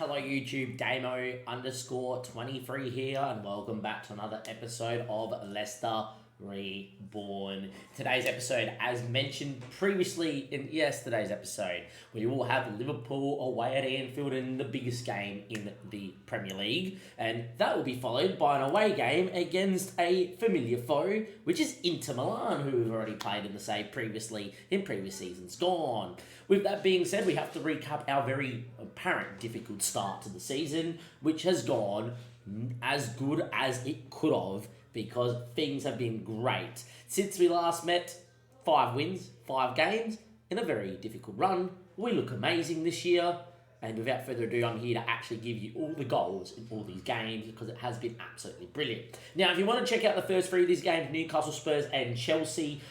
Hello YouTube, Damo_23 here, and welcome back to another episode of Leicester Reborn. Today's episode, as mentioned previously in yesterday's episode, we will have Liverpool away at Anfield in the biggest game in the Premier League, and that will be followed by an away game against a familiar foe, which is Inter Milan, who we've already played in the save previously in previous seasons gone. With that being said, we have to recap our very apparent difficult start to the season, which has gone as good as it could have, because things have been great. Since we last met, 5 wins, 5 games, in a very difficult run. We look amazing this year, and without further ado, I'm here to actually give you all the goals in all these games, because it has been absolutely brilliant. Now, if you want to check out the first 3 of these games, Newcastle, Spurs, and Chelsea,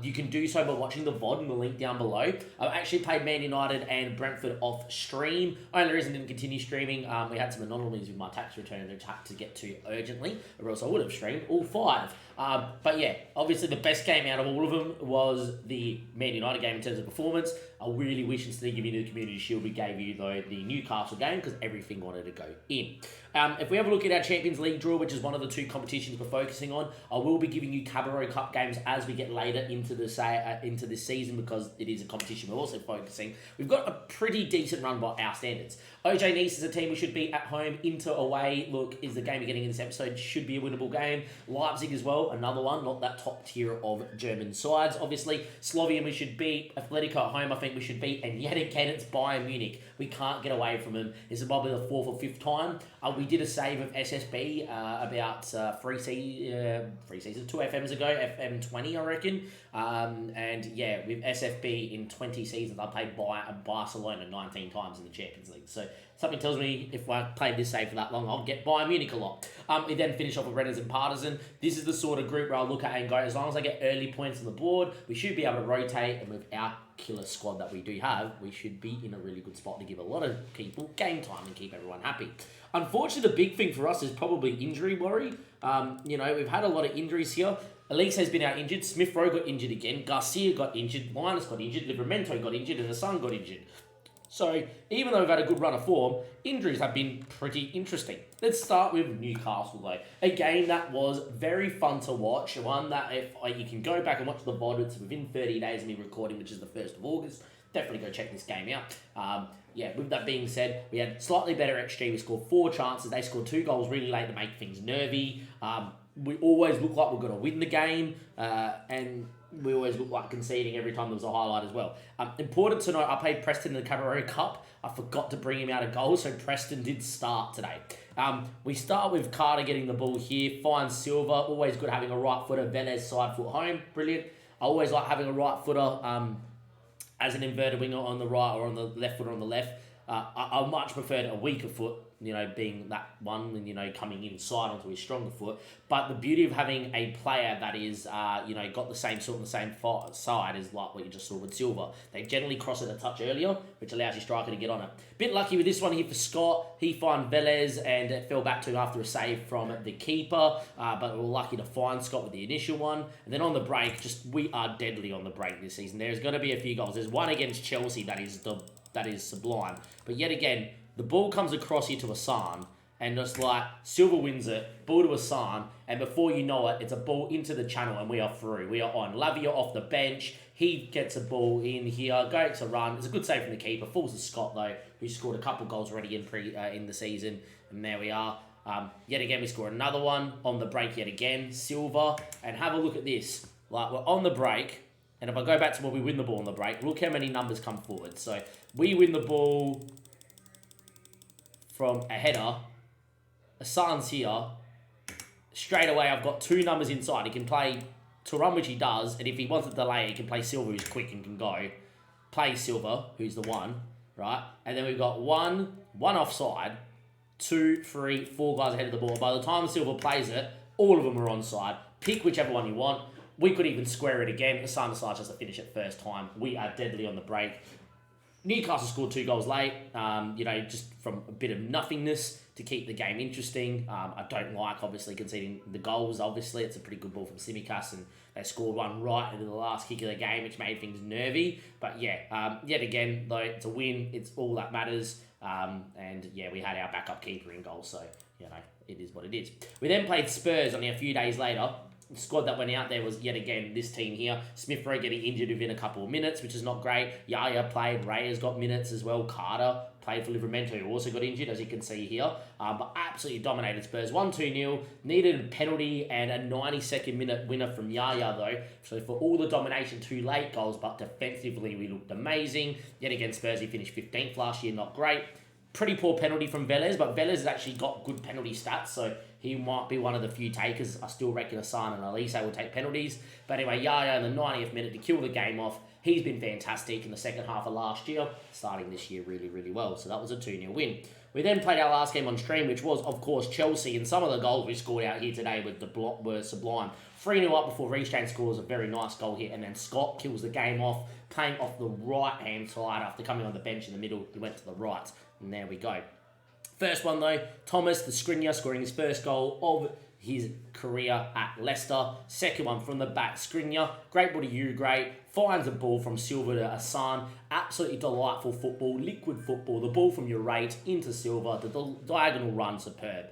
you can do so by watching the VOD in the link down below. I've actually played Man United and Brentford off stream. Only reason I didn't continue streaming, we had some anomalies with my tax return that I had to get to urgently, or else I would have streamed all 5. But yeah, obviously the best game out of all of them was the Man United game in terms of performance. I really wish, instead of giving you the Community Shield, we gave you though the Newcastle game, because everything wanted to go in. If we have a look at our Champions League draw, which is one of the 2 competitions we're focusing on, I will be giving you Cabarro Cup games as we get later into this season, because it is a competition we're also focusing. We've got a pretty decent run by our standards. OJ Nice is a team we should beat at home. Inter away, look, is the game you're getting in this episode, should be a winnable game. Leipzig as well, another one, not that top tier of German sides. Obviously, Slovenia we should beat. Atletico at home I think we should beat. And yet again, it's Bayern Munich. We can't get away from them. This is probably the 4th or 5th time. We did a save of SSB about 3 seasons, 2 FMs ago, FM 20 I reckon. And yeah, with SFB in 20 seasons, I played Barcelona 19 times in the Champions League. So something tells me if I played this save for that long, I'll get Bayern Munich a lot. We then finish off with Renners and Partizan. This is the sort of group where I'll look at and go, as long as I get early points on the board, we should be able to rotate, and with our killer squad that we do have, we should be in a really good spot to give a lot of people game time and keep everyone happy. Unfortunately, the big thing for us is probably injury worry. We've had a lot of injuries here. Elise has been out injured. Smith Rowe got injured again. Garcia got injured. Linus got injured. Livramento got injured. And Hassan got injured. So, even though we've had a good run of form, injuries have been pretty interesting. Let's start with Newcastle, though. A game that was very fun to watch. One that, if you can go back and watch the VOD, it's within 30 days of me recording, which is the 1st of August. Definitely go check this game out. With that being said, we had slightly better XG. We scored 4 chances. They scored 2 goals really late to make things nervy. We always look like we're going to win the game. And we always look like conceding every time there was a highlight as well. Important to note, I played Preston in the Cabarro Cup. I forgot to bring him out a goal, so Preston did start today. We start with Carter getting the ball here, finds Silva. Always good having a right footer. Velez side foot home, brilliant. I always like having a right footer as an inverted winger on the right, or on the left footer on the left. I much preferred a weaker foot, being that one and, coming inside onto his stronger foot. But the beauty of having a player that is, got the same sort of the same side is like what you just saw with Silva. They generally cross it a touch earlier, which allows your striker to get on it. Bit lucky with this one here for Scott. He found Velez, and it fell back to him after a save from the keeper. But we were lucky to find Scott with the initial one. And then on the break, we are deadly on the break this season. There's going to be a few goals. There's one against Chelsea that is sublime. But yet again, the ball comes across here to Hassan, and just like Silva wins it, ball to Hassan, and before you know it, it's a ball into the channel, and we are through. We are on. Lavia off the bench. He gets a ball in here, goes to run. It's a good save from the keeper. Falls to Scott though, who scored a couple goals already in the season, and there we are. Yet again, we score another one on the break. Yet again, Silva, and have a look at this. Like, we're on the break. And if I go back to when we win the ball on the break, look how many numbers come forward. So we win the ball from a header. Hassan's here. Straight away, I've got 2 numbers inside. He can play to run, which he does. And if he wants to delay, he can play Silva, who's quick and can go. Play Silva, who's the 1, right? And then we've got one offside, 2, 3, 4 guys ahead of the ball. By the time Silva plays it, all of them are onside. Pick whichever one you want. We could even square it again. Hassan decides just to finish it first time. We are deadly on the break. Newcastle scored 2 goals late, just from a bit of nothingness to keep the game interesting. I don't like, obviously, conceding the goals. Obviously, it's a pretty good ball from Tsimikas, and they scored one right into the last kick of the game, which made things nervy. But yeah, yet again, though, it's a win. It's all that matters. And yeah, we had our backup keeper in goal, so you know it is what it is. We then played Spurs only a few days later. The squad that went out there was yet again this team here. Smith Rowe getting injured within a couple of minutes, which is not great. Yaya played, Ray has got minutes as well. Carter played for Liverpool, who also got injured, as you can see here. But absolutely dominated Spurs. 1-2-0. Needed a penalty and a 92nd minute winner from Yaya, though. So for all the domination, 2 late goals, but defensively we looked amazing. Yet again, Spurs, he finished 15th last year, not great. Pretty poor penalty from Velez, but Velez has actually got good penalty stats, so he might be one of the few takers. I still reckon Hassan and Elise will take penalties. But anyway, Yaya in the 90th minute to kill the game off. He's been fantastic in the second half of last year, starting this year really, really well. So that was a 2-0 win. We then played our last game on stream, which was, of course, Chelsea. And some of the goals we scored out here today with the block were sublime. 3-0 up before Reece James scores a very nice goal here. And then Scott kills the game off, playing off the right-hand side after coming on the bench in the middle. He went to the right. And there we go. First one, though, Thomas, the Skriniar, scoring his first goal of his career at Leicester. Second one from the back, Skriniar. Great ball to Uruguay. Finds the ball from Silva to Hassan. Absolutely delightful football, liquid football. The ball from Urate into Silva. The diagonal run, superb.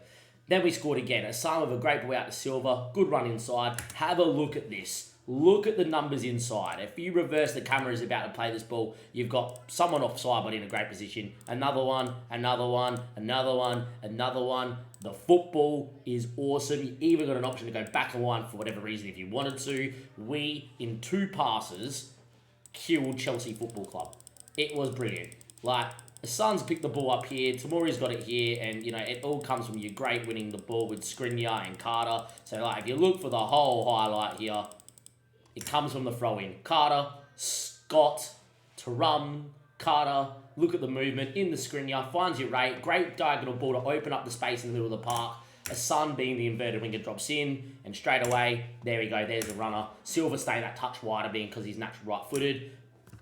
Then we scored again. Hassan with a great ball out to Silva. Good run inside. Have a look at this. Look at the numbers inside. If you reverse the camera is about to play this ball, you've got someone offside but in a great position. Another one, another one, another one, another one. The football is awesome. You even got an option to go back a line for whatever reason if you wanted to. We, in 2 passes, killed Chelsea Football Club. It was brilliant. Like, the Suns picked the ball up here. Tamori's got it here. And, you know, it all comes from you great winning the ball with Skriniar and Carter. So, like, if you look for the whole highlight here, it comes from the throw-in. Carter, Scott, Tarum, Carter. Look at the movement in the Skriniar. Finds your rate. Great diagonal ball to open up the space in the middle of the park. Hassan, being the inverted winger, drops in. And straight away, there we go. There's the runner. Silva staying that touch wider being because he's naturally right-footed.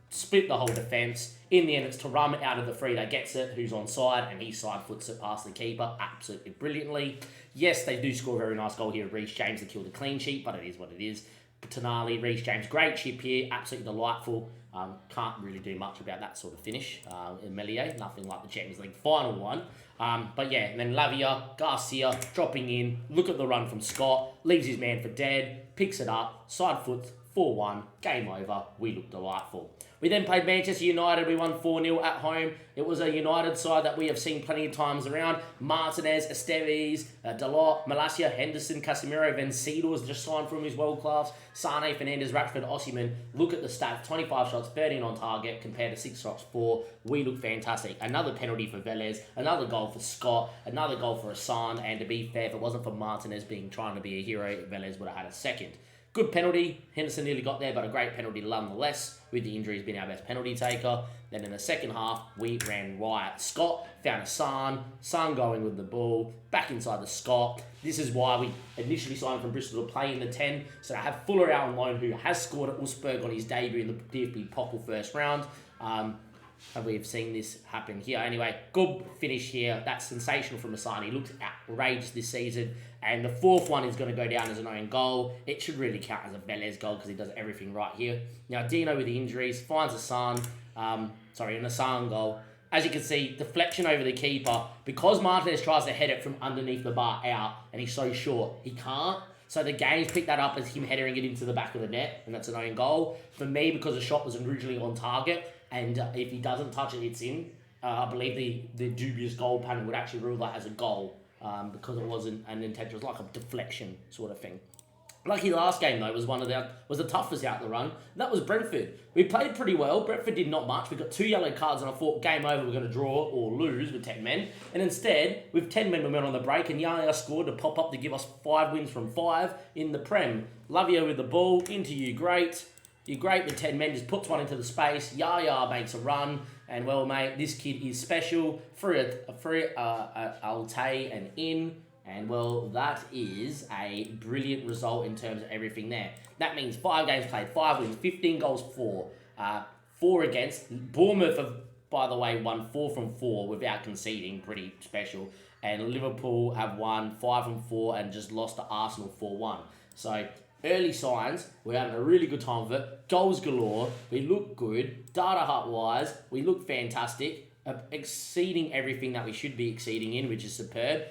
Split the whole defence. In the end, it's Tarum out of the free that gets it, who's onside, and he side foots it past the keeper absolutely brilliantly. Yes, they do score a very nice goal here. Reece James to kill the clean sheet, but it is what it is. Tonali, Reece James, great chip here, absolutely delightful. Can't really do much about that sort of finish. Emelier, nothing like the Champions League final one. But yeah, and then Lavia, Garcia dropping in. Look at the run from Scott, leaves his man for dead, picks it up, side foot, 4-1, game over. We look delightful. We then played Manchester United. We won 4-0 at home. It was a United side that we have seen plenty of times around. Martinez, Esteves, Dalot, Malacia, Henderson, Casemiro, Vencido has just signed from his world class. Sane, Fernandes, Rashford, Osimhen. Look at the stats. 25 shots, 13 on target compared to 6 shots, 4. We look fantastic. Another penalty for Velez. Another goal for Scott. Another goal for Hassan. And to be fair, if it wasn't for Martinez trying to be a hero, Velez would have had a second. Good penalty. Henderson nearly got there, but a great penalty nonetheless, with the injuries being our best penalty taker. Then in the second half, we ran riot. Scott found Son going with the ball, back inside the Scott. This is why we initially signed from Bristol to play in the 10. So to have Fuller out on loan, who has scored at Wolfsburg on his debut in the DFB Pokal first round. And we've seen this happen here. Anyway, good finish here. That's sensational from Asani. He looks outrageous this season. And the 4th one is going to go down as an own goal. It should really count as a Velez goal because he does everything right here. Now, Dino with the injuries finds an Hassan goal. As you can see, deflection over the keeper. Because Martinez tries to head it from underneath the bar out, and he's so short, he can't. So the game's picked that up as him headering it into the back of the net, and that's an own goal. For me, because the shot was originally on target, and if he doesn't touch it, it's in. I believe the dubious goal panel would actually rule that as a goal because it wasn't an intention. It was like a deflection sort of thing. Lucky last game though was was the toughest out the run. That was Brentford. We played pretty well. Brentford did not much. We got 2 yellow cards, and I thought game over. We're going to draw or lose with 10 men. And instead, with 10 men, we went on the break, and Yaya scored to pop up to give us 5 wins from 5 in the Prem. Lovio with the ball into you, great. You great with 10 men, just puts one into the space. Yaya makes a run, and well, mate, this kid is special. Free Altay and in. And, well, that is a brilliant result in terms of everything there. That means 5 games played, 5 wins, 15 goals, 4. 4 against. Bournemouth have, by the way, won 4 from 4 without conceding. Pretty special. And Liverpool have won 5 from 4 and just lost to Arsenal 4-1. So, early signs, we're having a really good time with it. Goals galore. We look good. Data Hut-wise, we look fantastic. exceeding everything that we should be exceeding in, which is superb.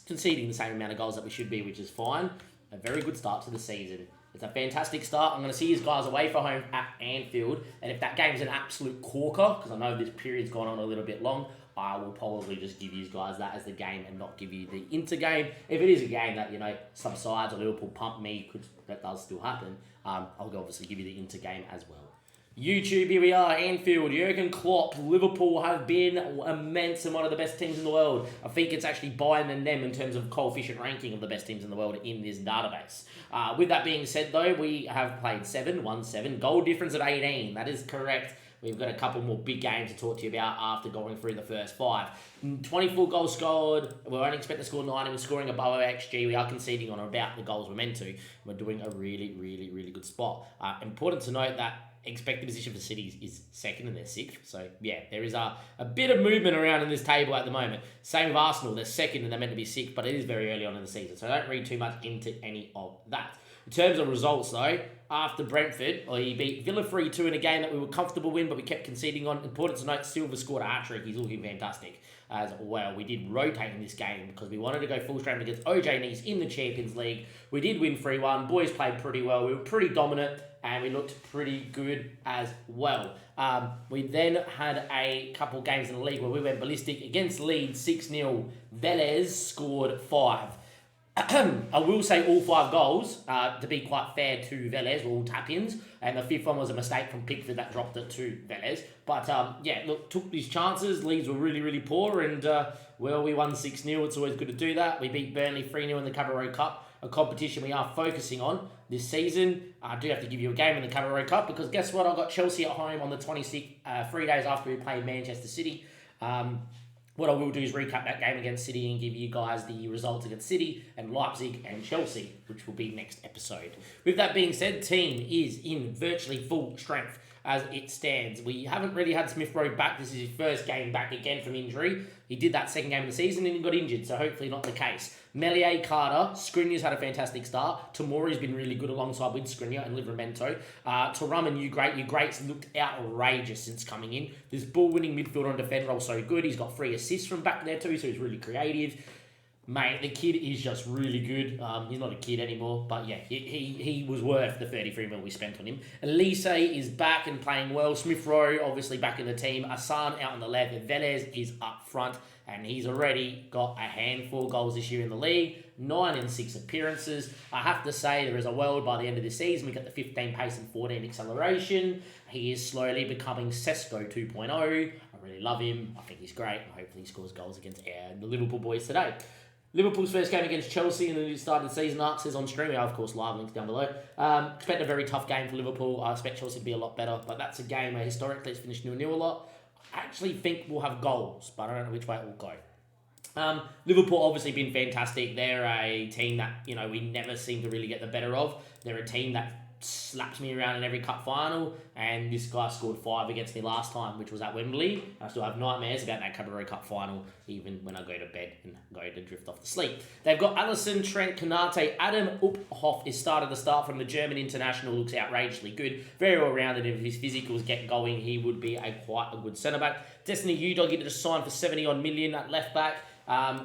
Conceding the same amount of goals that we should be, which is fine. A very good start to the season. It's a fantastic start. I'm going to see his guys away for home at Anfield. And if that game's an absolute corker, because I know this period's gone on a little bit long, I will probably just give you guys that as the game and not give you the Inter game. If it is a game that, subsides or Liverpool pump me, that does still happen, I'll obviously give you the Inter game as well. YouTube, here we are, Anfield. Jurgen Klopp, Liverpool have been immense and one of the best teams in the world. I think it's actually Bayern and them in terms of coefficient ranking of the best teams in the world in this database. With that being said, though, we have played 7, goal difference of 18. That is correct. We've got a couple more big games to talk to you about after going through the first 5. 24 goals scored. We only expect to score 9. We're scoring above our XG. We are conceding on about the goals we're meant to. We're doing a really, really, really good spot. Important to note that expected position for City is second and they're 6th. So, yeah, there is a bit of movement around in this table at the moment. Same with Arsenal. They're second and they're meant to be 6th, but it is very early on in the season. So don't read too much into any of that. In terms of results, though, after Brentford, he beat Villa 3-2 in a game that we were comfortable in, but we kept conceding on. Important to note, Silva scored a hat-trick. He's looking fantastic as well. We did rotate in this game because we wanted to go full strength against OJ Nice in the Champions League. We did win 3-1. Boys played pretty well. We were pretty dominant, and we looked pretty good as well. We then had a couple games in the league where we went ballistic against Leeds 6-0. Velez scored 5. I will say all 5 goals, to be quite fair to Velez, were all tap-ins, and the 5th one was a mistake from Pickford that dropped it to Velez. But, took these chances. Leeds were really, really poor, and, we won 6-0. It's always good to do that. We beat Burnley 3-0 in the Carabao Cup, a competition we are focusing on this season. I do have to give you a game in the Carabao Cup, because guess what? I've got Chelsea at home on the 26th, 3 days after we play Manchester City. What I will do is recap that game against City and give you guys the results against City and Leipzig and Chelsea, which will be next episode. With that being said, team is in virtually full strength as it stands. We haven't really had Smith Rowe back. This is his first game back again from injury. He did that second game of the season and he got injured, so hopefully not the case. Melier, Carter, Skriniar's had a fantastic start. Tamori's been really good alongside with Skriniar and Livramento. Thuram and Ugrate's looked outrageous since coming in. This ball-winning midfielder on defend role so good. He's got 3 assists from back there too, so he's really creative. Mate, the kid is just really good. He's not a kid anymore, but yeah, he was worth the 33 mil we spent on him. Elise is back and playing well. Smith Rowe, obviously back in the team. Asan out on the left. Velez is up front, and he's already got a handful of goals this year in the league. 9 in 6 appearances. I have to say, there is a world by the end of the season. We got the 15 pace and 14 acceleration. He is slowly becoming Sesko 2.0. I really love him. I think he's great. Hopefully he scores goals against the Liverpool boys today. Liverpool's first game against Chelsea in the started season arc says on stream. We have, of course, live links down below. Expect a very tough game for Liverpool. I expect Chelsea to be a lot better, but that's a game where historically it's finished 0-0 a lot. I actually think we'll have goals, but I don't know which way it will go. Liverpool obviously been fantastic. They're a team that, we never seem to really get the better of. They're a team that slaps me around in every cup final, and this guy scored 5 against me last time, which was at Wembley. I still have nightmares about that Carabao Cup final, even when I go to bed and go to drift off to sleep. They've got Alisson, Trent, Konate, Adam Uphoff is started the start from the German international, looks outrageously good, very well rounded. If his physicals get going, he would be quite a good centre back. Destiny Udog get just signed for 70-odd million at left back.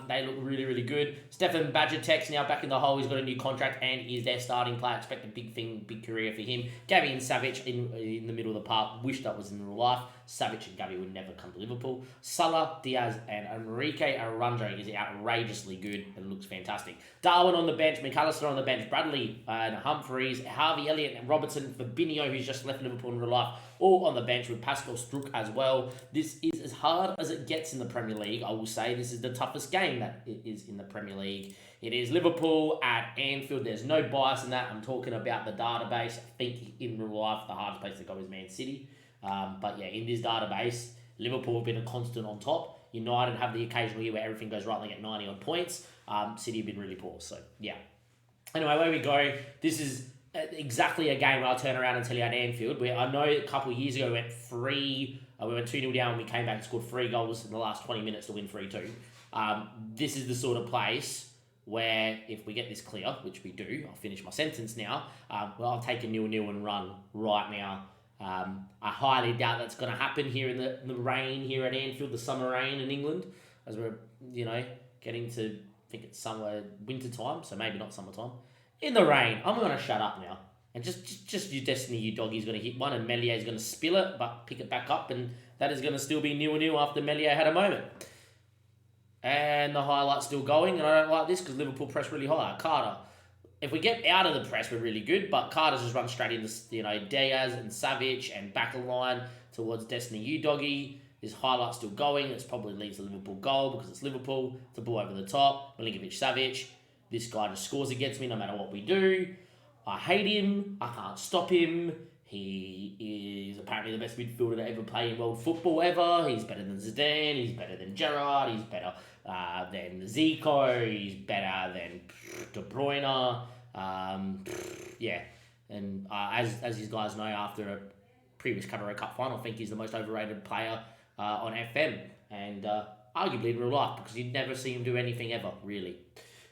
They look really, really good. Stefan Badgertek's now back in the hole. He's got a new contract and is their starting player. Expect a big career for him. Gavi and Savic in the middle of the park. Wish that was in real life. Savic and Gavi would never come to Liverpool. Salah, Diaz, and Enrique Arundre is outrageously good and looks fantastic. Darwin on the bench, McAllister on the bench, Bradley and Humphreys, Harvey Elliott and Robertson, Fabinho, who's just left Liverpool in real life, all on the bench with Pascal Struck as well. This is as hard as it gets in the Premier League. I will say this is the toughest game that it is in the Premier League. It is Liverpool at Anfield. There's no bias in that. I'm talking about the database. I think in real life, the hardest place to go is Man City. But yeah, in this database, Liverpool have been a constant on top. United have the occasional year where everything goes right and they get 90 odd points. City have been really poor. So yeah. Anyway, where we go, this is exactly a game where I'll turn around and tell you at Anfield. Where I know a couple of years ago we went 2-0 down and we came back and scored 3 goals in the last 20 minutes to win 3-2. This is the sort of place where if we get this clear, which we do, I'll finish my sentence now, I'll take a 0-0 and run right now I highly doubt that's going to happen here in the rain here at Anfield, the summer rain in England, as we're, getting to, I think it's somewhere winter time, so maybe not summertime. In the rain, I'm going to shut up now. And just your destiny, you doggy's going to hit one, and Mellier's going to spill it, but pick it back up, and that is going to still be 0-0 after Meslier had a moment. And the highlight's still going, and I don't like this because Liverpool press really high. Carter. If we get out of the press, we're really good, but Carter's just run straight into, Diaz and Savic and back a line towards Destiny U-Doggy. This highlight's still going. This probably leads to Liverpool goal because it's Liverpool. It's a ball over the top. Milinkovic Savic. This guy just scores against me no matter what we do. I hate him. I can't stop him. He is apparently the best midfielder to ever play in world football ever. He's better than Zidane. He's better than Gerrard. He's better than Zico. He's better than De Bruyne. And as you guys know, after a previous Carabao Cup final, I think he's the most overrated player on FM, and arguably in real life, because you'd never see him do anything ever, really.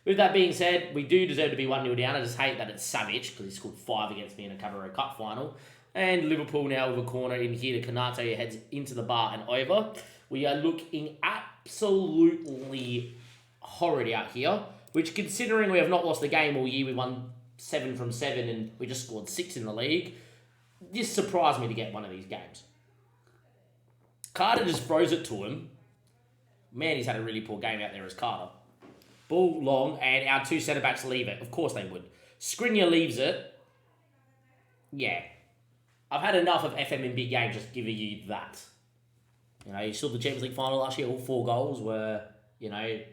With that being said, we do deserve to be 1-0 down. I just hate that it's Savic, because he scored 5 against me in a Carabao Cup final. And Liverpool now with a corner in here to Konate, heads into the bar and over. We are looking absolutely horrid out here, which, considering we have not lost a game all year, we won 7 from 7 and we just scored 6 in the league, this surprised me to get one of these games. Carter just throws it to him. Man, he's had a really poor game out there as Carter. Ball long, and our 2 centre-backs leave it. Of course they would. Skriniar leaves it. Yeah. I've had enough of FM in big games just giving you that. You saw the Champions League final last year, all 4 goals were, really,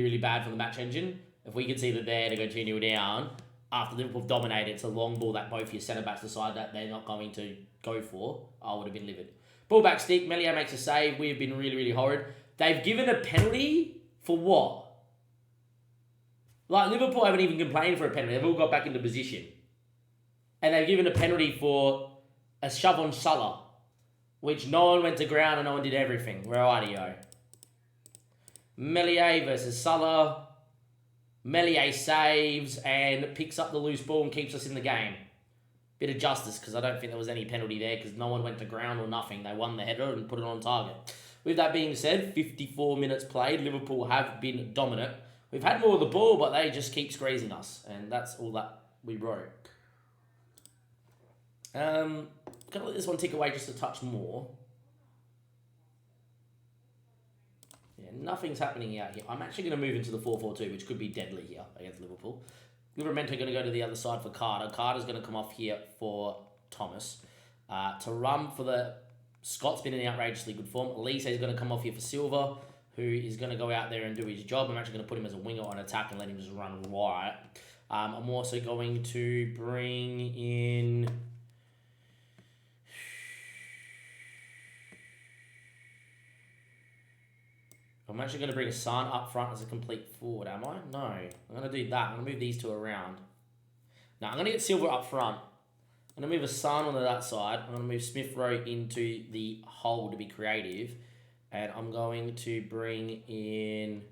really bad from the match engine. If we could see that there to go 2-0 down, after Liverpool dominated, it's a long ball that both your centre-backs decide that they're not going to go for, I would have been livid. Ball back stick, Meslier makes a save. We have been really, really horrid. They've given a penalty for what? Like, Liverpool haven't even complained for a penalty. They've all got back into position. And they've given a penalty for a shove on Salah, which no one went to ground and no one did everything. Rightio. Meslier versus Salah. Meslier saves and picks up the loose ball and keeps us in the game. Bit of justice, because I don't think there was any penalty there, because no one went to ground or nothing. They won the header and put it on target. With that being said, 54 minutes played. Liverpool have been dominant. We've had more of the ball, but they just keep squeezing us. And that's all that we wrote. Gonna let this one tick away just a touch more. Yeah, nothing's happening out here. I'm actually going to move into the 4-4-2, which could be deadly here against Liverpool. Livramento going to go to the other side for Carter. Carter's going to come off here for Thomas. To run for the... Scott's been in outrageously good form. Elise is going to come off here for Silva, who is going to go out there and do his job. I'm actually going to put him as a winger on attack and let him just run right. I'm also going to bring in... I'm actually going to bring Hassan up front as a complete forward, am I? No. I'm going to do that. I'm going to move these 2 around. Now, I'm going to get Silva up front. I'm going to move Hassan onto that side. I'm going to move Smith Rowe into the hole to be creative. And I'm going to bring in...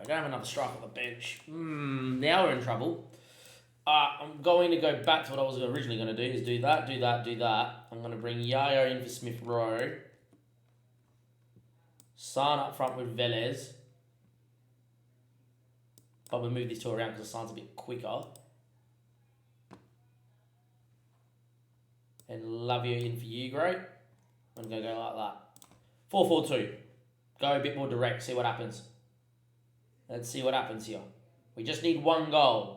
We don't have another striker on the bench. Now we're in trouble. I'm going to go back to what I was originally going to do, is do that. I'm going to bring Yayo in for Smith Rowe. San up front with Velez. Probably move these 2 around because San's a bit quicker. And Lavio in for you, great. I'm going to go like that. 4-4-2. Go a bit more direct, see what happens. Let's see what happens here. We just need 1 goal.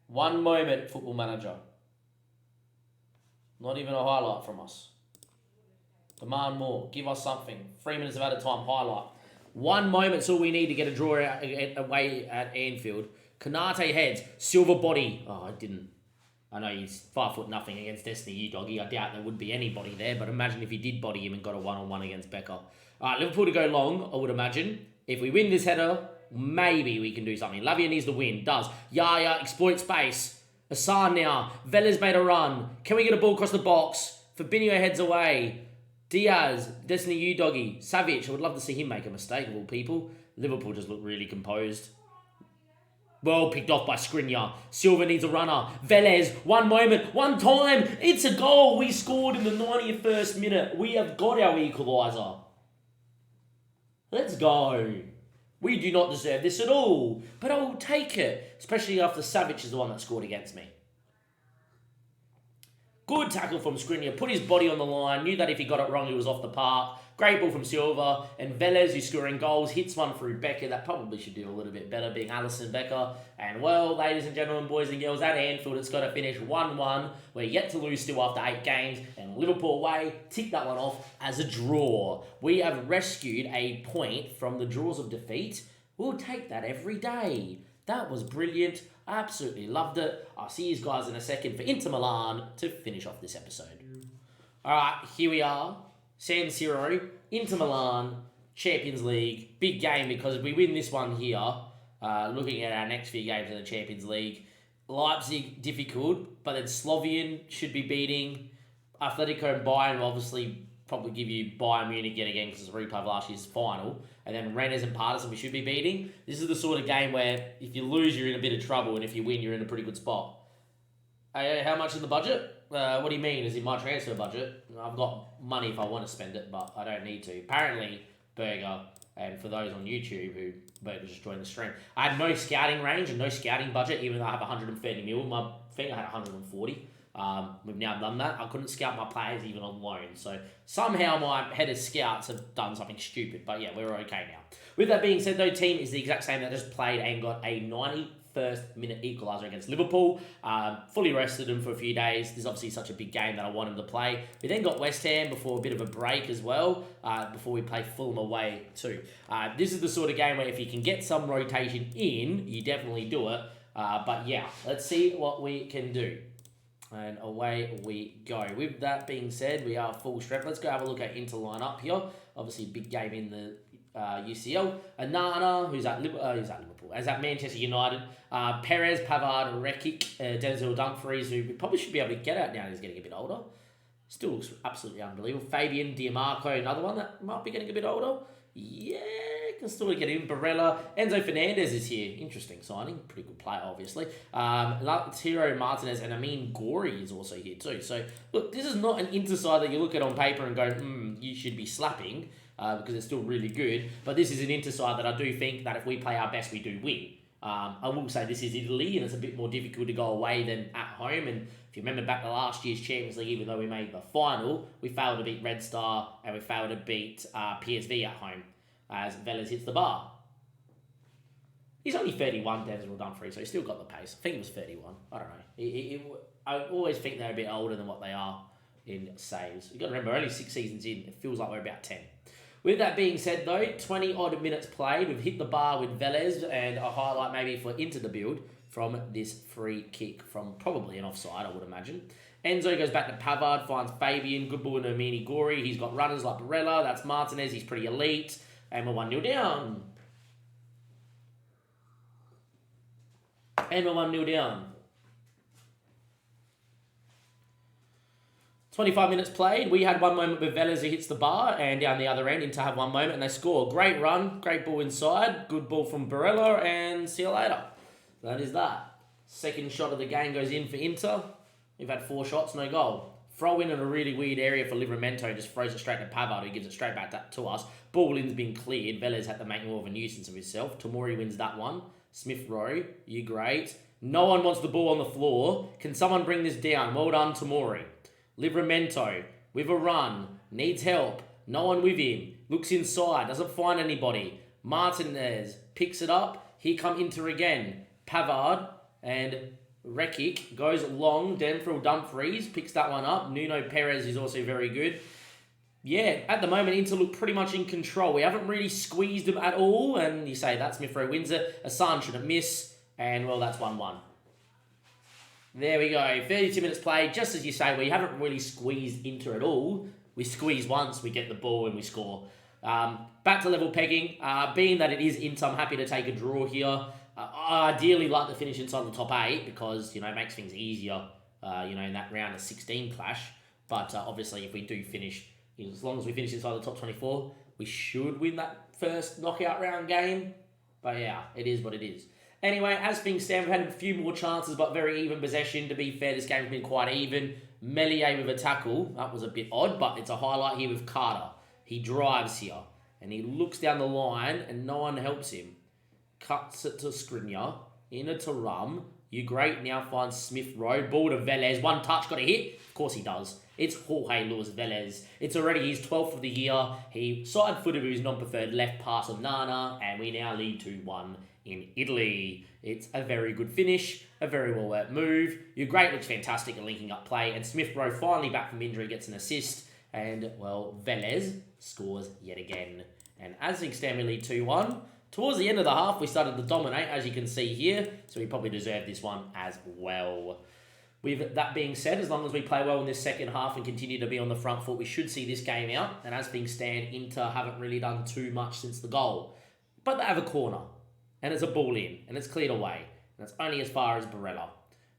1 moment, Football Manager. Not even a highlight from us. Demand more. Give us something. 3 minutes of added time. Highlight. 1 moment's all we need to get a draw out, away at Anfield. Konate heads. Silver body. Oh, I didn't. I know he's 5'0" against Destiny U-Doggy. I doubt there would be anybody there, but imagine if he did body him and got a 1-on-1 against Becker. Alright, Liverpool to go long, I would imagine. If we win this header, maybe we can do something. Lavia needs to win. Does. Yaya exploit space. Hassan now. Velez made a run. Can we get a ball across the box? Fabinho heads away. Diaz. Destiny U-Doggy. Savic. I would love to see him make a mistake of all people. Liverpool just look really composed. Well picked off by Skriniar. Silva needs a runner. Velez, one moment, one time. It's a goal. We scored in the 91st minute. We have got our equaliser. Let's go. We do not deserve this at all. But I will take it. Especially after Savic is the one that scored against me. Good tackle from Skriniar. Put his body on the line. Knew that if he got it wrong, he was off the park. Great ball from Silva. And Velez, who's scoring goals, hits one through Becker. That probably should do a little bit better, being Alisson Becker. And well, ladies and gentlemen, boys and girls, at Anfield, it's got to finish 1-1. We're yet to lose still after 8 games. And Liverpool away, tick that one off as a draw. We have rescued a point from the draws of defeat. We'll take that every day. That was brilliant. I absolutely loved it. I'll see you guys in a second for Inter Milan to finish off this episode. Alright, here we are. San Siro, Inter Milan, Champions League. Big game because if we win this one here, looking at our next few games in the Champions League, Leipzig, difficult, but then Slovenian should be beating. Atletico and Bayern will obviously probably give you Bayern Munich yet again because it's a replay of last year's final. And then Rennes and Partizan we should be beating. This is the sort of game where if you lose, you're in a bit of trouble, and if you win, you're in a pretty good spot. How much in the budget? What do you mean? Is in my transfer budget? I've got money if I want to spend it, but I don't need to. Apparently, Berger, and for those on YouTube who Berger just joined the stream, I had no scouting range and no scouting budget, even though I have 130 mil. My thing I had 140. We've now done that. I couldn't scout my players even on loan. So somehow my head of scouts have done something stupid. But yeah, we're okay now. With that being said, though, team is the exact same that just played and got a 91st minute equaliser against Liverpool. Fully rested him for a few days. This is obviously such a big game that I want him to play. We then got West Ham before a bit of a break as well, before we play Fulham away too. This is the sort of game where if you can get some rotation in, you definitely do it. But yeah, let's see what we can do. And away we go. With that being said, we are full strength. Let's go have a look at Inter line-up here. Obviously, big game in the UCL. Anana, who's at Liverpool, as at Manchester United. Perez, Pavard, Rekic, Denzel Dumfries, who we probably should be able to get out now. He's getting a bit older. Still looks absolutely unbelievable. Fabian, Diamarco, another one that might be getting a bit older. Yeah, can still get in. Barella, Enzo Fernandez is here. Interesting signing. Pretty good player, obviously. Lautaro Martinez and Amin Gori is also here too. So, look, this is not an Inter side that you look at on paper and go, you should be slapping, because it's still really good. But this is an Inter side that I do think that if we play our best, we do win. I will say this is Italy, and it's a bit more difficult to go away than at home. And if you remember back to last year's Champions League, even though we made the final, we failed to beat Red Star and we failed to beat PSV at home as Velez hits the bar. He's only 31, Denzel Dumfries, so he's still got the pace. I think he was 31. I don't know. I always think they're a bit older than what they are in saves. You've got to remember, only 6 seasons in, it feels like we're about 10. With that being said, though, 20-odd minutes played. We've hit the bar with Velez, and a highlight maybe for Inter to build from this free kick from probably an offside, I would imagine. Enzo goes back to Pavard, finds Fabian, good ball in Amini Gori. He's got runners like Barella, that's Martinez, he's pretty elite. And we're 1-0 down. And we're 1-0 down. 25 minutes played. We had one moment with Velez who hits the bar, and down the other end, Inter have one moment and they score. Great run, great ball inside, good ball from Barella, and see you later. That is that. Second shot of the game goes in for Inter. We've had 4 shots, no goal. Throw in a really weird area for Livramento, just throws it straight to Pavard, who gives it straight back to us. Ball in's been cleared. Velez had to make more of a nuisance of himself. Tomori wins that one. Smith Rowe, you great. No one wants the ball on the floor. Can someone bring this down? Well done, Tomori. Livramento, with a run, needs help. No one with him. Looks inside, doesn't find anybody. Martinez picks it up. Here come Inter again. Pavard and Rekic goes long. Denzel Dumfries picks that one up. Nuno Perez is also very good. Yeah, at the moment, Inter look pretty much in control. We haven't really squeezed them at all. And you say that Smith Rowe wins it. Hassan shouldn't miss. And, well, that's 1-1. There we go. 32 minutes played. Just as you say, we haven't really squeezed Inter at all. We squeeze once, we get the ball, and we score. Back to level pegging. Being that it is Inter, I'm happy to take a draw here. I ideally like to finish inside the top 8 because, it makes things easier, in that round of 16 clash. But obviously, if we do finish, as long as we finish inside the top 24, we should win that first knockout round game. But yeah, it is what it is. Anyway, as things stand, we've had a few more chances, but very even possession. To be fair, this game's been quite even. Melier with a tackle. That was a bit odd, but it's a highlight here with Carter. He drives here, and he looks down the line, and no one helps him. Cuts it to Skriniar. In it to Rum. You great now finds Smith Rowe. Ball to Velez. One touch, got a hit. Of course he does. It's Jorge Luis Velez. It's already his 12th of the year. He side-footed with his non-preferred left pass of Nana, and we now lead 2-1 in Italy. It's a very good finish, a very well-worked move. Your great looks fantastic at linking up play, and Smith Rowe finally back from injury gets an assist, and, well, Velez scores yet again. And as things stand, we lead 2-1. Towards the end of the half, we started to dominate, as you can see here, so we probably deserve this one as well. With that being said, as long as we play well in this second half and continue to be on the front foot, we should see this game out. And as things stand, Inter haven't really done too much since the goal. But they have a corner, and it's a ball in, and it's cleared away. And it's only as far as Barella,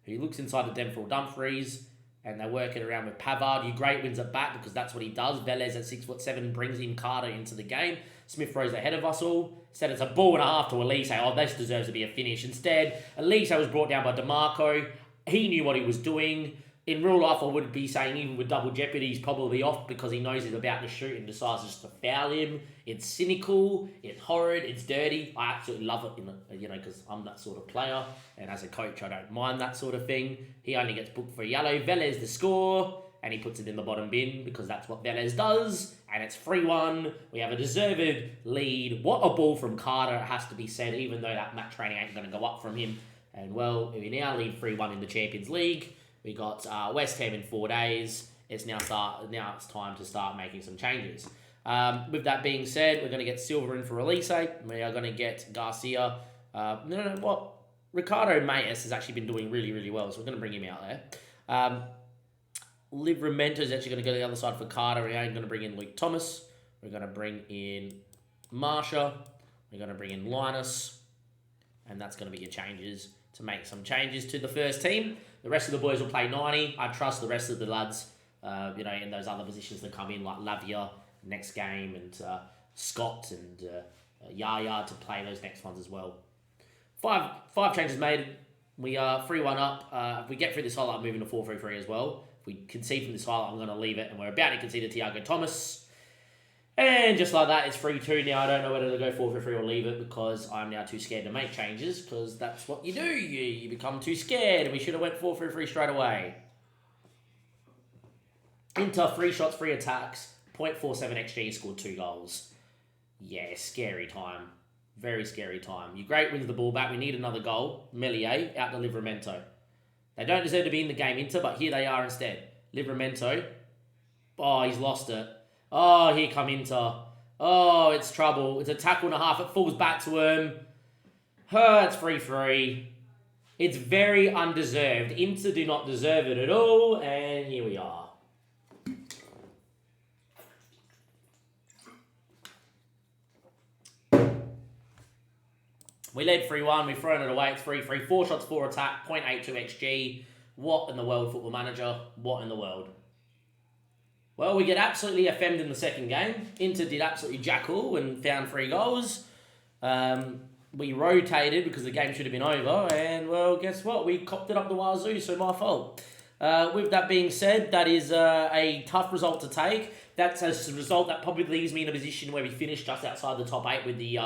who looks inside the Denfrill Dumfries, and they work it around with Pavard. You great wins it back because that's what he does. Velez at 6'7" brings in Carter into the game. Smith Rowe's ahead of us all. Said it's a ball and a half to Elise. Oh, this deserves to be a finish. Instead, Elise was brought down by DeMarco. He knew what he was doing. In real life, I would be saying even with double jeopardy, he's probably off because he knows he's about to shoot and decides just to foul him. It's cynical, it's horrid, it's dirty. I absolutely love it, because I'm that sort of player. And as a coach, I don't mind that sort of thing. He only gets booked for a yellow. Velez the score, and he puts it in the bottom bin because that's what Velez does. And it's 3-1. We have a deserved lead. What a ball from Carter, it has to be said, even though that match training ain't going to go up from him. And, well, we now lead 3-1 in the Champions League. We got West Ham in 4 days. It's now it's time to start making some changes. With that being said, we're going to get Silva in for Elise. We are going to get Garcia. Ricardo Mayes has actually been doing really, really well, so we're going to bring him out there. Livramento is actually going to go to the other side for Carter. We're going to bring in Luke Thomas. We're going to bring in Marsha. We're going to bring in Linus. And that's going to be your changes to make some changes to the first team. The rest of the boys will play 90. I trust the rest of the lads, in those other positions that come in, like Lavia next game, and Scott and Yaya to play those next ones as well. Five changes made. We are 3-1 up. If we get through this highlight, I'm moving to 4-3-3 as well. If we concede from this highlight, I'm going to leave it, and we're about to concede to Thiago Thomas. And just like that, it's 3-2 now. I don't know whether to go 4-3-3 or leave it because I'm now too scared to make changes because that's what you do. You become too scared, and we should have went 4-3-3 straight away. Inter, 3 shots, 3 attacks, 0.47 XG, scored 2 goals. Yeah, scary time. Very scary time. You great wins the ball back. We need another goal. Melier out to Livramento. They don't deserve to be in the game, Inter, but here they are instead. Livramento. Oh, he's lost it. Oh, here come Inter. Oh, it's trouble. It's a tackle and a half. It falls back to him. It's 3-3. It's very undeserved. Inter do not deserve it at all. And here we are. We led 3-1. We've thrown it away. It's 3-3. 4 shots, 4 attack. 0.82 XG. What in the world, Football Manager? What in the world? Well, we get absolutely FM'd in the second game. Inter did absolutely jack all and found 3 goals. We rotated because the game should have been over. And, well, guess what? We copped it up the wazoo, so my fault. With that being said, that is a tough result to take. That's a result that probably leaves me in a position where we finish just outside the top 8 with the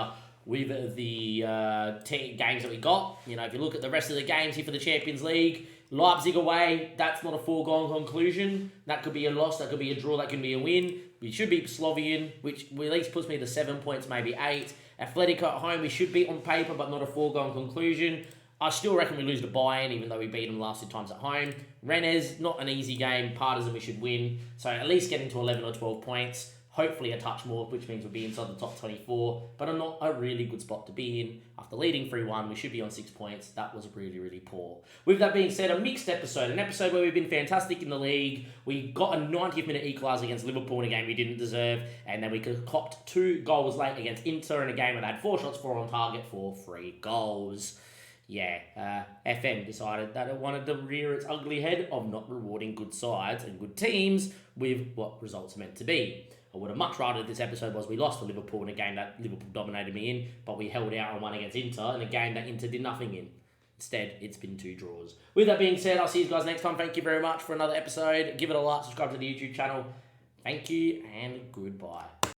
10 games that we got. If you look at the rest of the games here for the Champions League, Leipzig away, that's not a foregone conclusion. That could be a loss, that could be a draw, that could be a win. We should beat Slovenian, which at least puts me to 7 points, maybe 8. Atletico at home, we should beat on paper, but not a foregone conclusion. I still reckon we lose to Bayern, even though we beat them last 2 times at home. Rennes, not an easy game. Partisan, we should win. So at least getting to 11 or 12 points. Hopefully a touch more, which means we'll be inside the top 24. But not a really good spot to be in. After leading 3-1, we should be on 6 points. That was really, really poor. With that being said, a mixed episode. An episode where we've been fantastic in the league. We got a 90th minute equaliser against Liverpool in a game we didn't deserve. And then we copped 2 goals late against Inter in a game that had 4 shots, 4 on target for 3 goals. Yeah, FM decided that it wanted to rear its ugly head of not rewarding good sides and good teams with what results are meant to be. I would have much rather this episode was we lost to Liverpool in a game that Liverpool dominated me in, but we held out and won against Inter in a game that Inter did nothing in. Instead, it's been 2 draws. With that being said, I'll see you guys next time. Thank you very much for another episode. Give it a like, subscribe to the YouTube channel. Thank you and goodbye.